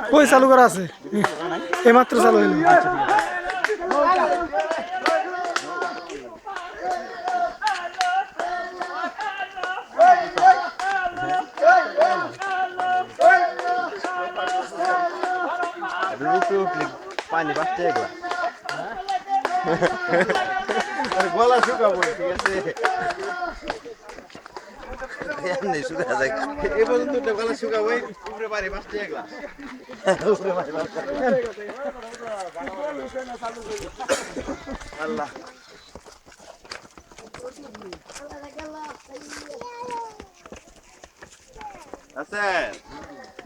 কই চালু করা আছে এইমাত্র চালু হইলো পানি বাঁচতে এগুলা গলা শুকাবো ঠিক আছে শুকা যায় এই পর্যন্ত গলা শুকাবো উপরে বাড়ি বাঁচতে এগুলা আল্লাহ আছে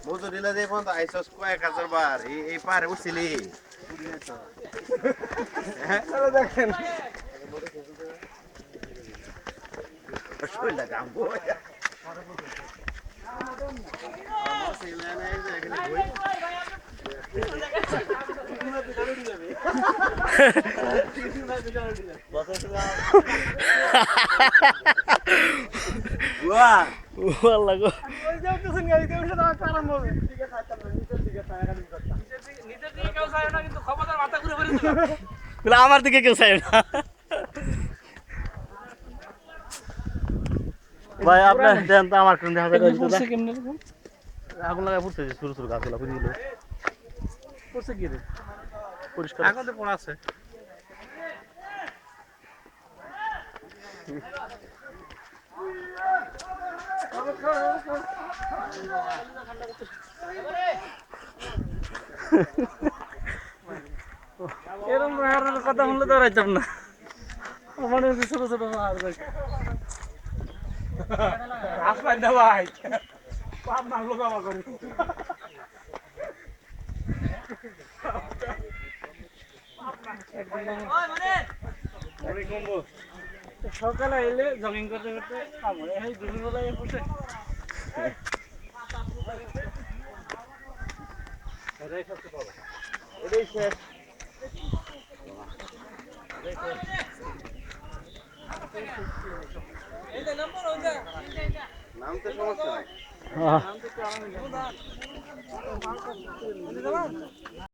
বুঝো দিলা যে পর্যন্ত আইসস কয়েক হাজার বার এই পারে উঠছিলি দেখেন শরীরটা কামবো আমার দিকে কেউ চাই না ভাই আপনার দেন তো আমার কোন দেখা আগুন লাগায় পড়ছে যে ছোট ছোট গাছগুলা বুঝিল পড়ছে কি রে পরিষ্কার আগুন তো পড়া আছে এরকম কথা শুনলে তো রাইতাম না মানে ছোট ছোট আসবেন না ভাই পাপ না লোক আমার করি সকালে এলে জগিং করতে করতে কামড়ে এই দুপুরবেলায় বসে এটাই সবচেয়ে বড় এটাই শেষ নাম তো সমস্যা নাই